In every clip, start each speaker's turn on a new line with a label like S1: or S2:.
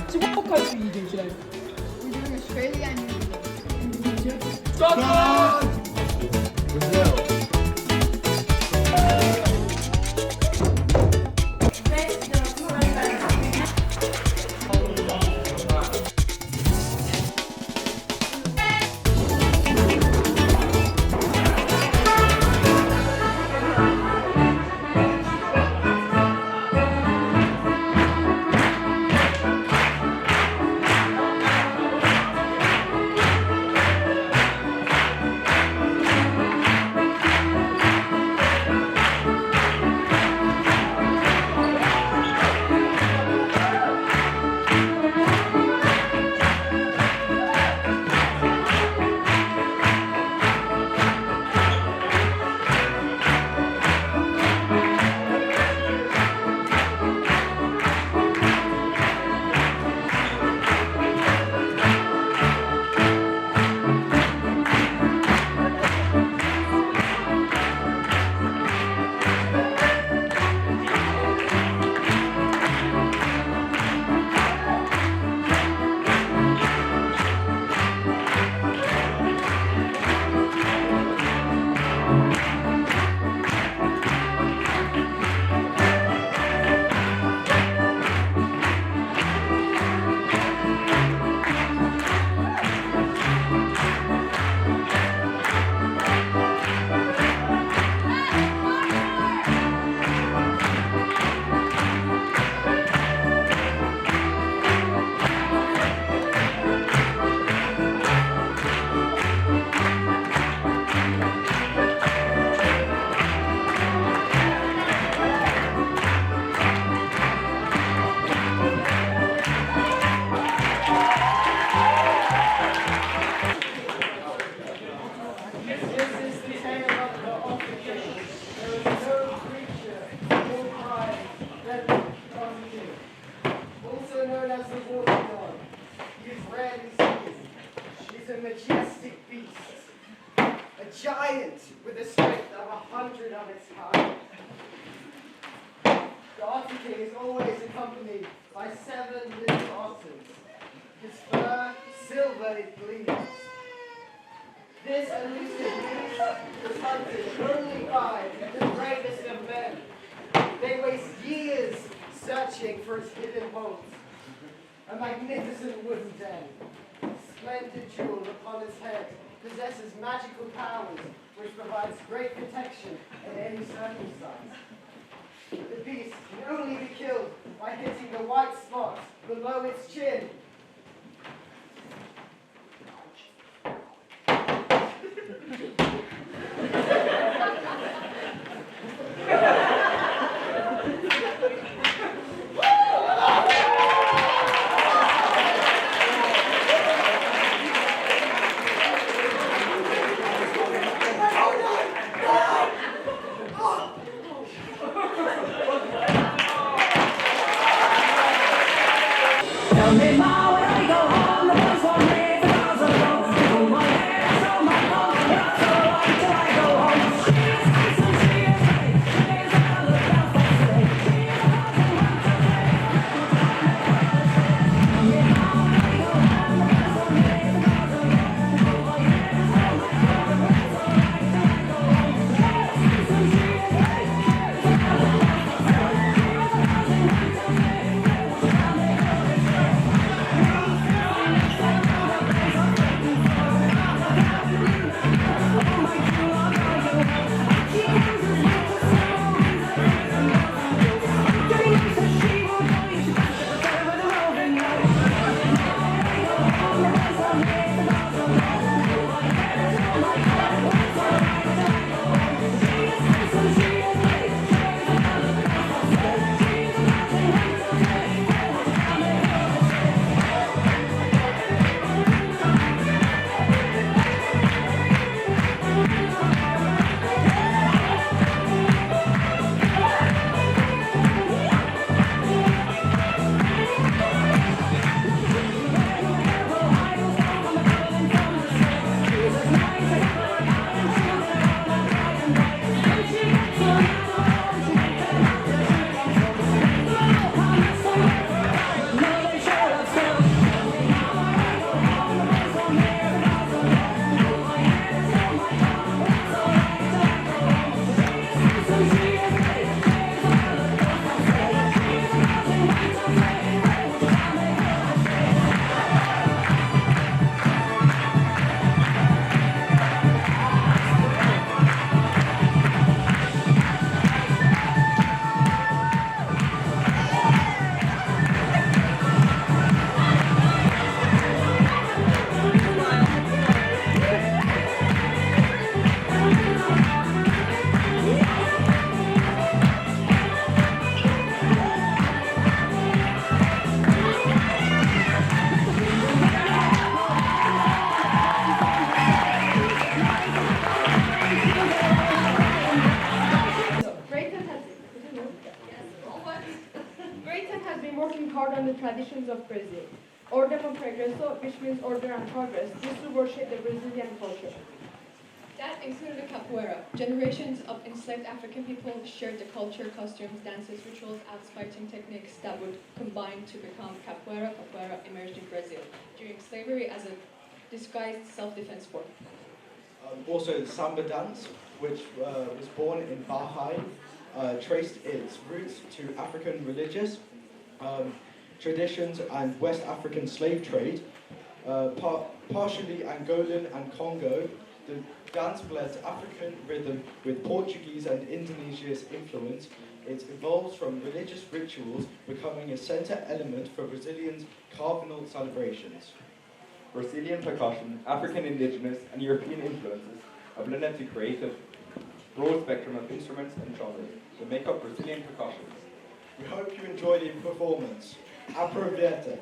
S1: 주목할 수 있게 기다려.
S2: We're doing Australia and Indonesia.
S3: Brazil.
S4: Majestic beast, a giant with the strength of 100 of its kind. The otter king is always accompanied by 7 little otters. His fur, silver it gleams. This elusive beast was hunted only by the bravest of men. They waste years searching for its hidden haunts. A magnificent wooden den, splendid jewel upon its head, possesses magical powers which provides great protection in any circumstance. The beast can only be killed by hitting the white spot below its chin.
S1: Tell me, Mom. and the traditions of Brazil. Ordem and Progresso, which means order and progress, used to worship the Brazilian culture.
S3: That included the capoeira. Generations of enslaved African people shared the culture, costumes, dances, rituals, acts, fighting techniques that would combine to become capoeira. Capoeira emerged in Brazil during slavery as a disguised self-defense form.
S5: Also, the samba dance, which was born in Bahia, traced its roots to African religious traditions and West African slave trade. Partially Angolan and Congo, the dance blends African rhythm with Portuguese and Indonesia's influence. It evolves from religious rituals, becoming a center element for Brazilians' carnival celebrations.
S6: Brazilian percussion, African indigenous and European influences are blended to create a broad spectrum of instruments and genres that make up Brazilian percussion.
S5: We hope you enjoyed the performance. Approviate.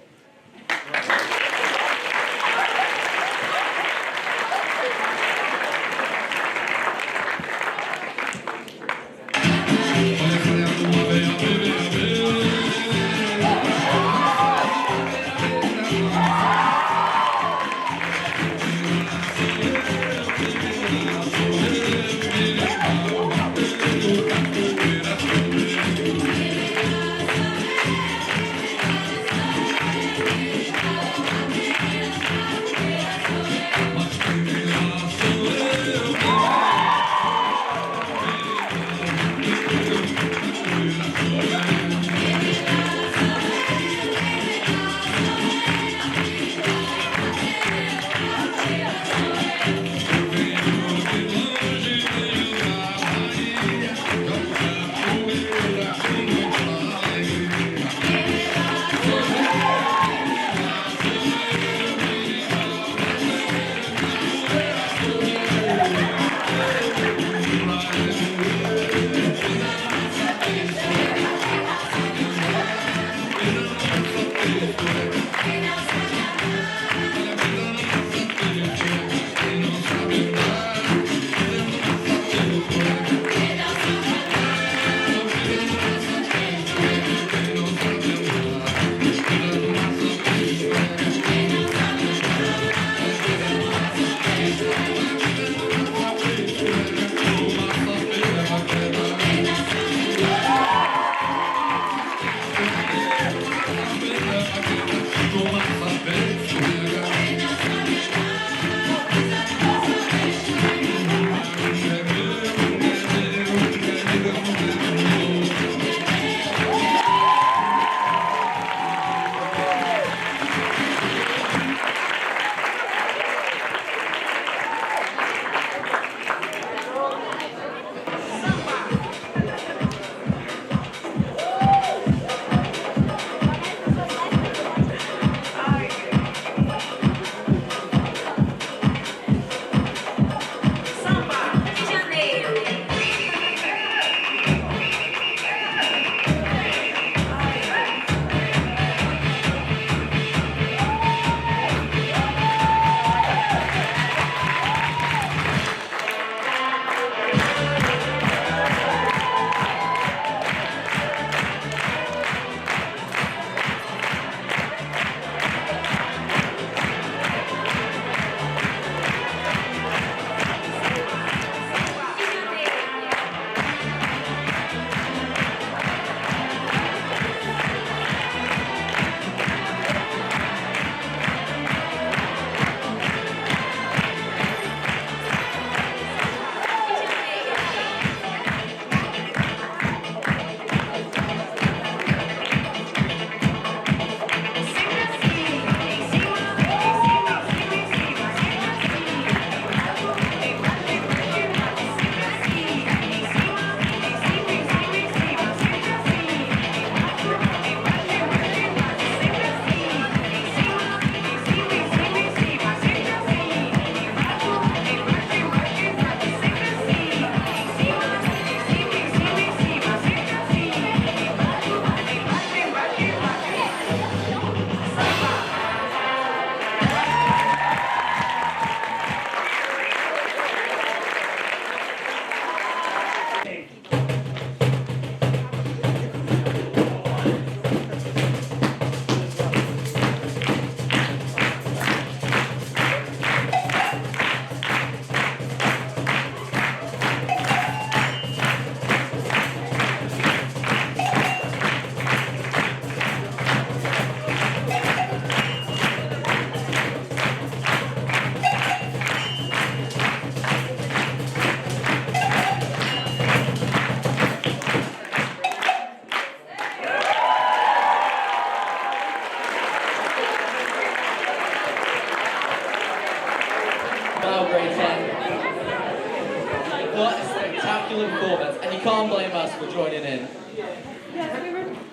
S7: blame us for joining in.
S1: Yes,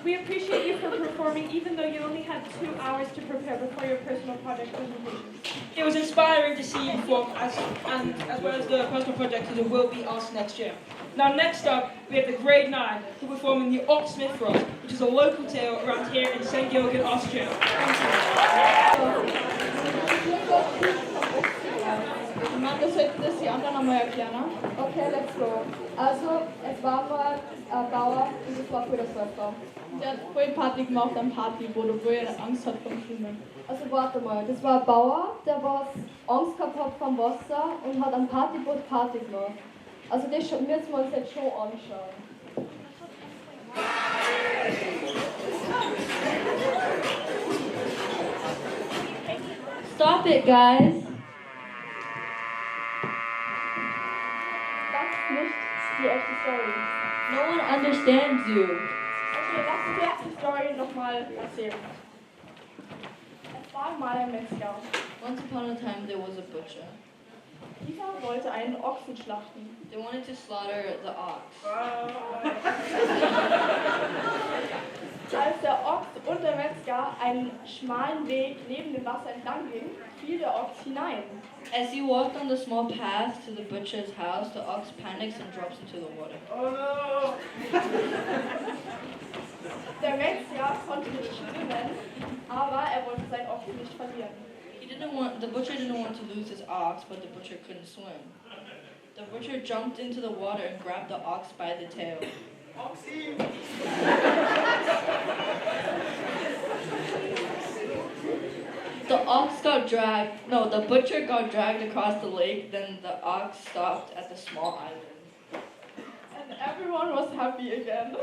S1: we appreciate you for performing, even though you only had 2 hours to prepare before your personal project presentation.
S8: It was inspiring to see you perform as well as the personal project that will be us next year. Now next up, we have the grade 9 who are performing the Ox Smith Roll, which is a local tale around here in St. Gilgen, Austria.
S3: Amanda, sollten das die anderen nochmal erklären?
S9: Okay, let's go. Also, es war mal ein Bauer und es war für das Wasser.
S3: Der hat voll Party gemacht am Party, wo er Angst hat vom Schwimmen.
S9: Also warte mal, das war ein Bauer, der was Angst gehabt hat vom Wasser und hat am Partyboot Party gemacht. Also das müssen wir uns jetzt schon anschauen.
S10: Stop it, guys.
S9: Das ist nicht die echte Story.
S10: No one understands you.
S1: Okay, lass uns jetzt die Story nochmal erzählen. Es war mal ein Metzger.
S10: Once upon a time, there was a butcher.
S1: Dieser wollte einen Ochsen schlachten.
S10: They wanted to slaughter the ox.
S1: Als der Ochs und der Metzger einen schmalen Weg neben dem Wasser entlang gingen, fiel der Ochs hinein.
S10: As he walked on the small path to the butcher's house, the ox panics and drops into the water.
S4: Oh no!
S1: Der Metzger konnte nicht schwimmen, aber er wollte sein Ochsen nicht verlieren.
S10: The butcher didn't want to lose his ox, but the butcher couldn't swim. The butcher jumped into the water and grabbed the ox by the tail.
S4: Oxy!
S10: The butcher got dragged across the lake, then the ox stopped at the small island.
S1: And everyone was happy again.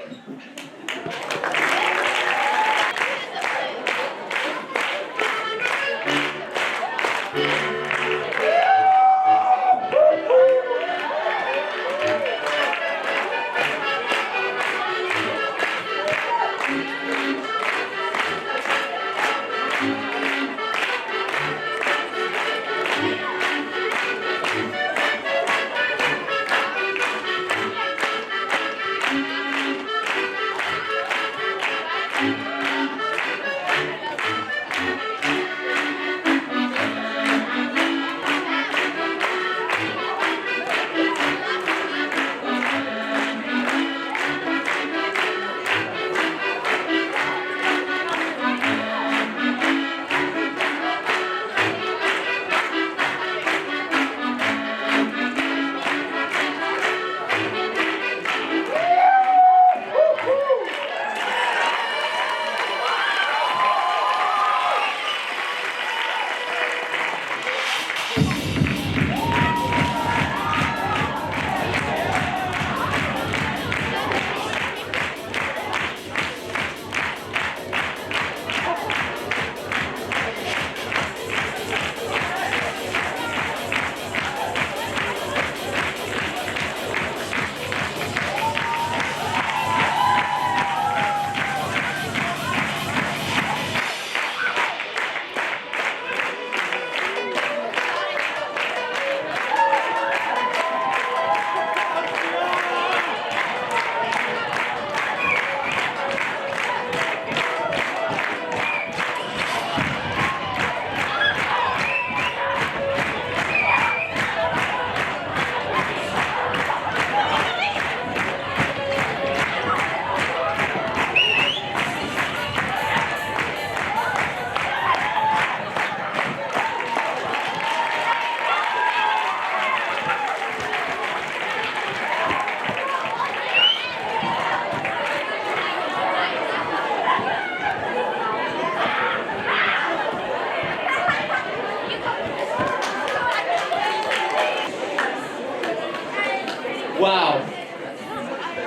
S7: Wow.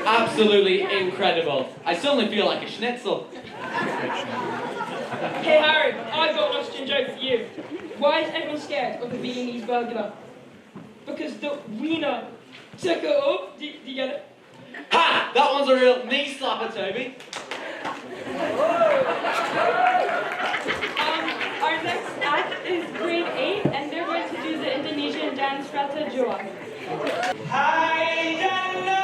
S7: Absolutely incredible. I suddenly feel like a schnitzel.
S8: Hey Harry, I've got an Austrian joke for you. Why is everyone scared of the Viennese burger? Because the wiener took it up. Do you get it?
S7: Ha! That one's a real knee slapper, Toby.
S1: Our next act is grade 8, and they're going to do the Indonesian dance Rata Joa.
S11: Hai Jannah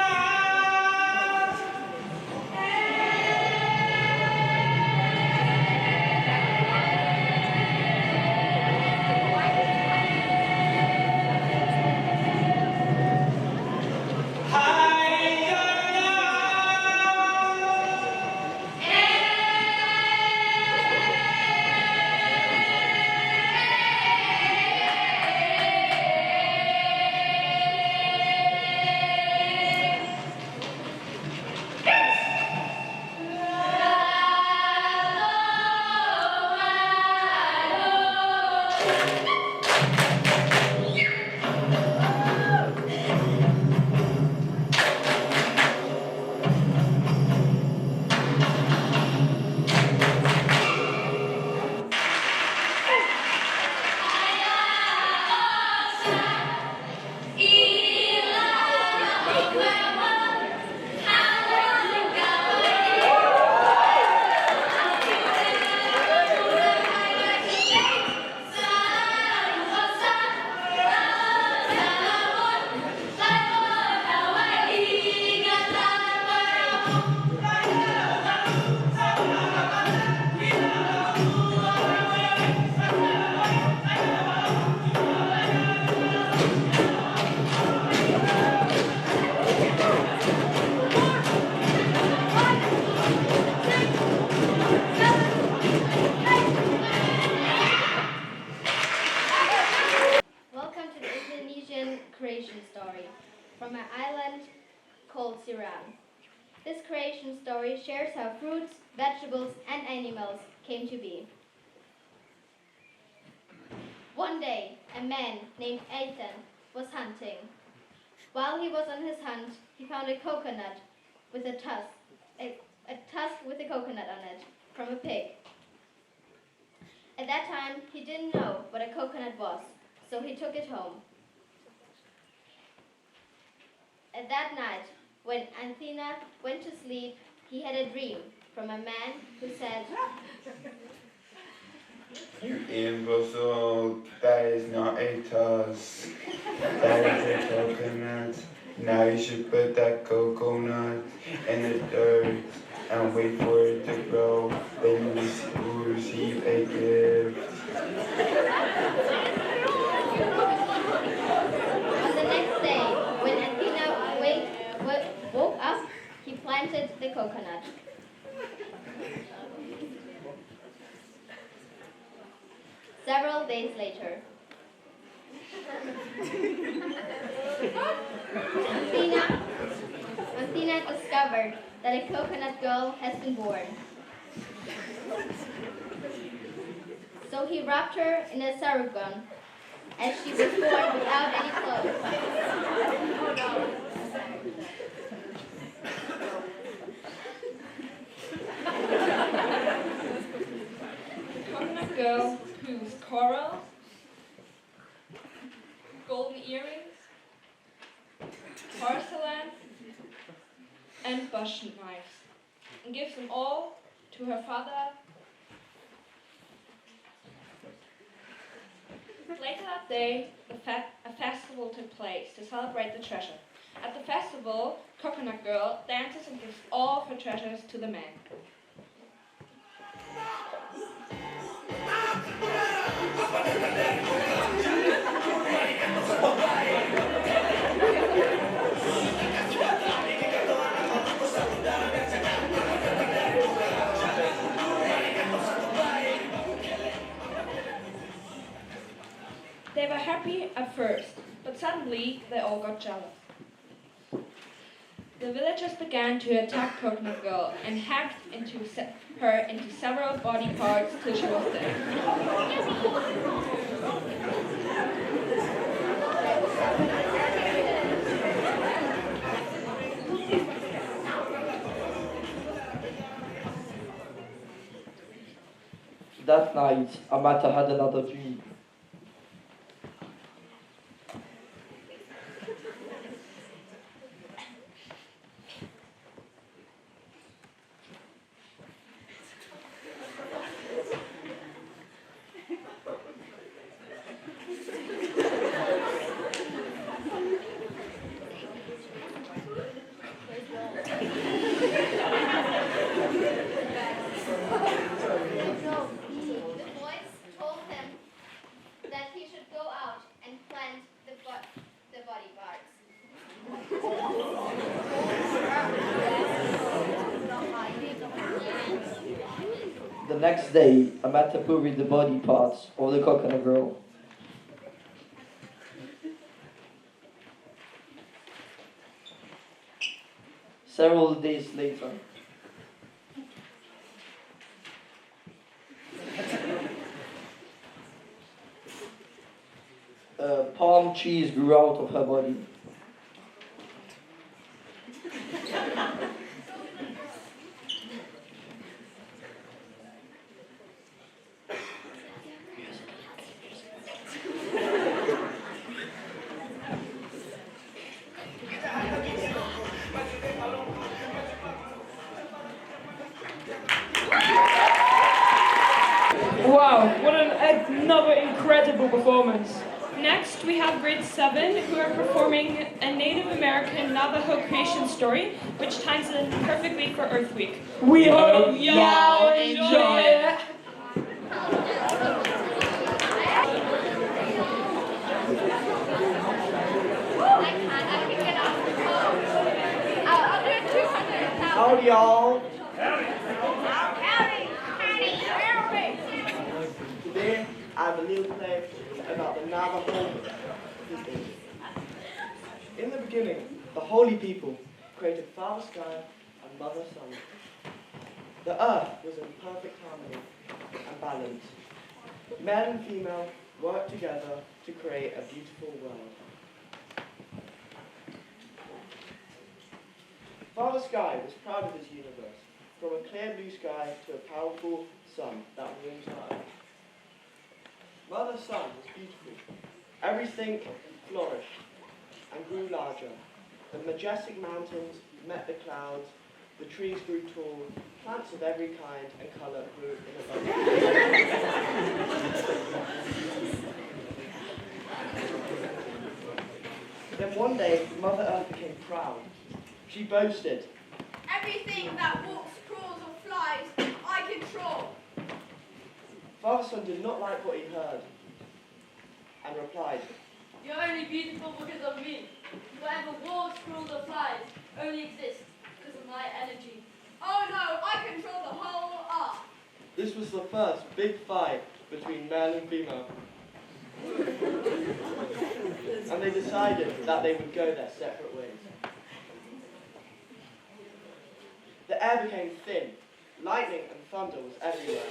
S11: Welcome to the Indonesian creation story from an island called Siram. This creation story shares how fruits, vegetables, and animals came to be. One day, a man named Ethan was hunting. While he was on his hunt, he found a coconut with a tusk with a coconut on it from a pig. At that time, he didn't know what a coconut was, so he took it home. At that night, when Anthina went to sleep, he had a dream from a man who said,
S12: "You imbecile, that is not a tusk, that is a coconut. Now you should put that coconut in the dirt and wait for it to grow, then you will receive a gift."
S11: On the next day, when Anthina woke up, he planted the coconut. Several days later, Anthina discovered that a coconut girl has been born. So he wrapped her in a sarugan, as she was born without any clothes.
S10: The coconut girl whose coral, golden earrings, porcelain, and bush knives, and gives them all to her father. Later that day, a festival took place to celebrate the treasure. At the festival, Coconut Girl dances and gives all of her treasures to the man. They were happy at first, but suddenly they all got jealous. The villagers began to attack Coconut Girl and hacked her into several body parts till she was dead.
S13: That night, Amata had another dream. The next day, Amata buried the body parts of the Coconut Girl. Several days later, palm trees grew out of her body.
S8: Wow, what another incredible performance.
S1: next we have grade 7 who are performing a Native American Navajo creation story, which ties in perfectly for Earth Week.
S8: We hope y'all enjoy it.
S4: Howdy, y'all. Today, I have a little play about the Navajo people. In the beginning, the holy people created Father Sky and Mother Sun. The earth was in perfect harmony and balance. Male and female worked together to create a beautiful world. Father Sky was proud of his universe, from a clear blue sky to a powerful sun that warms our earth. Mother Sun was beautiful. Everything flourished and grew larger. The majestic mountains met the clouds, the trees grew tall, plants of every kind and colour grew in abundance. Then one day, Mother Earth became proud. She boasted,
S14: "Everything that walks, crawls, or flies, I control."
S4: Father Sun did not like what he heard and replied,
S14: "You're only beautiful because of me. Whatever walks, crawls, or flies only exists because of my energy. Oh no, I control the whole earth."
S4: This was the first big fight between male and female. And they decided that they would go their separate ways. The air became thin. Lightning and thunder was everywhere.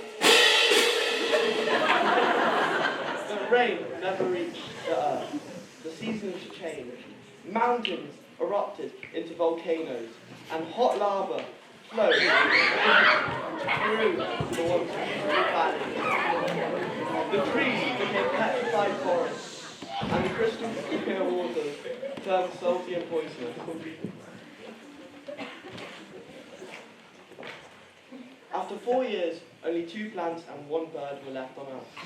S4: The rain never reached the earth. The seasons changed. Mountains erupted into volcanoes, and hot lava flowed through the once peaceful valleys. The trees became petrified forests, and the crystal clear waters turned salty and poisonous. After 4 years, only 2 plants and 1 bird were left on Earth.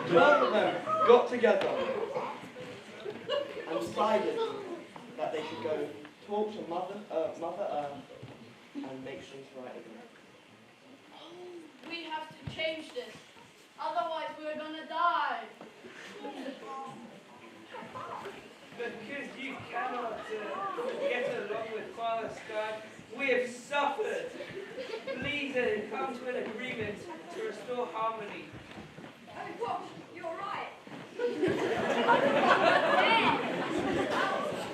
S4: 12 of them got together and decided that they should go talk to Mother Earth and make things right again.
S14: We have to change this, otherwise we're gonna die.
S15: Because you cannot get along with Father Sky, we have suffered. Please come to an agreement to restore harmony.
S14: Oh, what? You're right.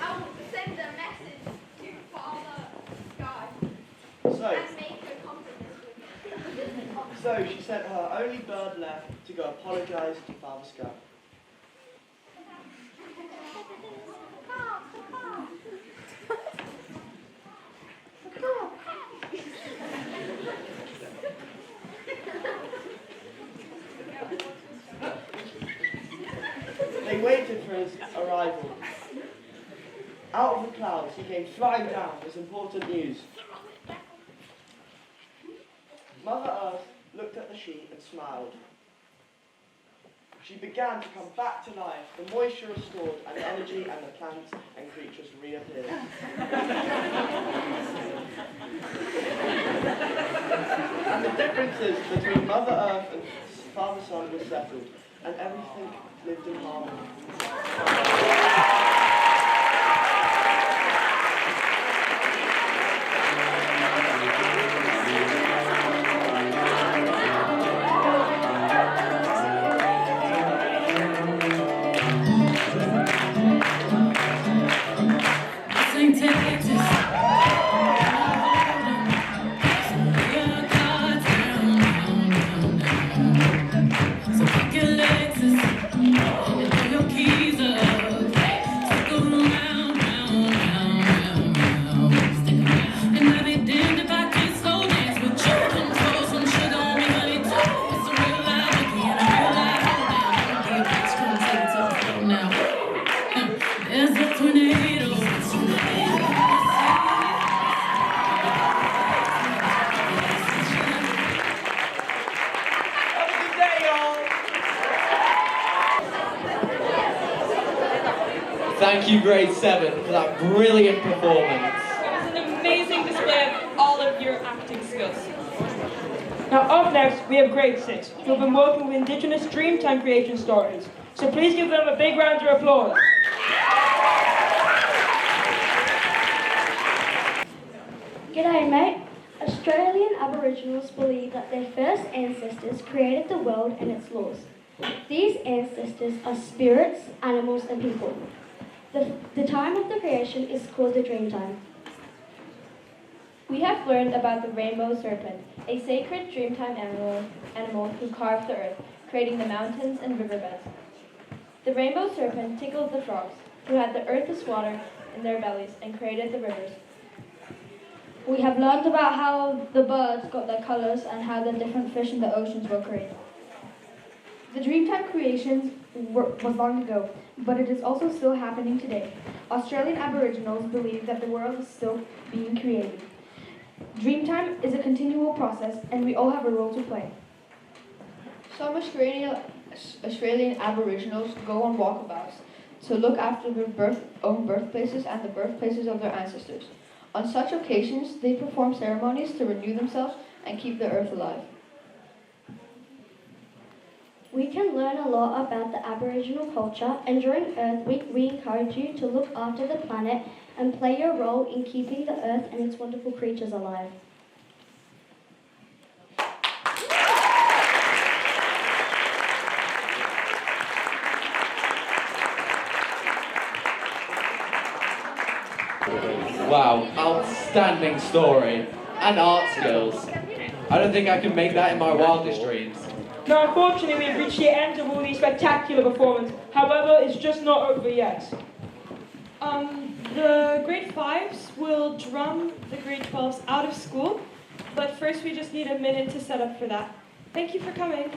S14: I will send a message to Father Sky and make her compromise with him.
S4: So she sent her only bird left to go apologize to Father Sky. They waited for his arrival. Out of the clouds, he came flying down with important news. Mother Earth looked at the sheet and smiled. She began to come back to life. The moisture restored and energy and the plants and creatures reappeared. And the differences between Mother Earth and Father Sun were settled, and everything lived in harmony.
S16: There's a tornado.
S7: Thank you, grade 7, for that brilliant performance.
S1: It was an amazing display of all of your acting skills.
S8: Now up next, we have grade 6, who have been working with Indigenous Dreamtime creation stories. So please give them a big round of applause.
S16: G'day mate. Australian Aboriginals believe that their first ancestors created the world and its laws. These ancestors are spirits, animals and people. The time of the creation is called the Dreamtime.
S17: We have learned about the rainbow serpent, a sacred dreamtime animal who carved the earth, creating the mountains and riverbeds. The rainbow serpent tickled the frogs, who had the earth's water in their bellies and created the rivers.
S16: We have learned about how the birds got their colours and how the different fish in the oceans were created.
S18: The Dreamtime creations was long ago, but it is also still happening today. Australian Aboriginals believe that the world is still being created. Dreamtime is a continual process, and we all have a role to play.
S3: Some Australian Aboriginals go on walkabouts to look after their own birthplaces and the birthplaces of their ancestors. On such occasions, they perform ceremonies to renew themselves and keep the earth alive.
S16: We can learn a lot about the Aboriginal culture, and during Earth Week we encourage you to look after the planet and play your role in keeping the earth and its wonderful creatures alive.
S7: Wow, outstanding story and art skills. I don't think I could make that in my wildest dreams.
S8: Now unfortunately we have reached the end of all these spectacular performances. However, it's just not over yet.
S1: The grade 5s will drum the grade 12s out of school, but first we just need a minute to set up for that. Thank you for coming.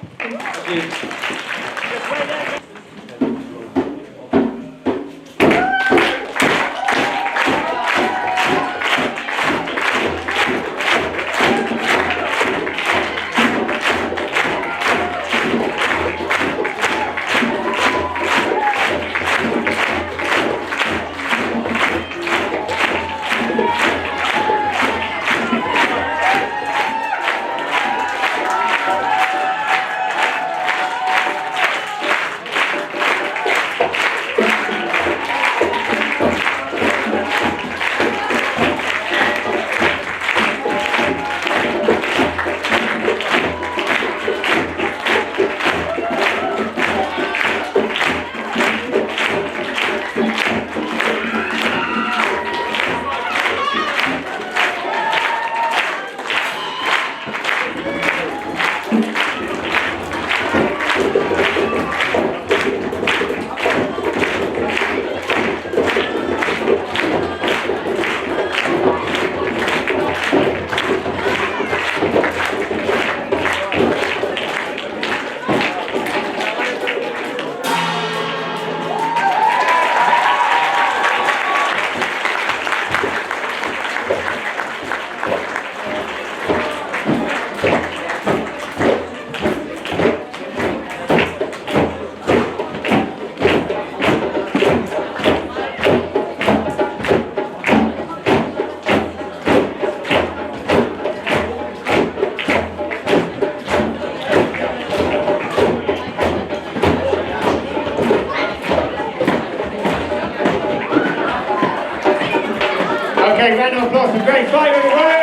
S19: Okay, round of applause for grade 5 everybody.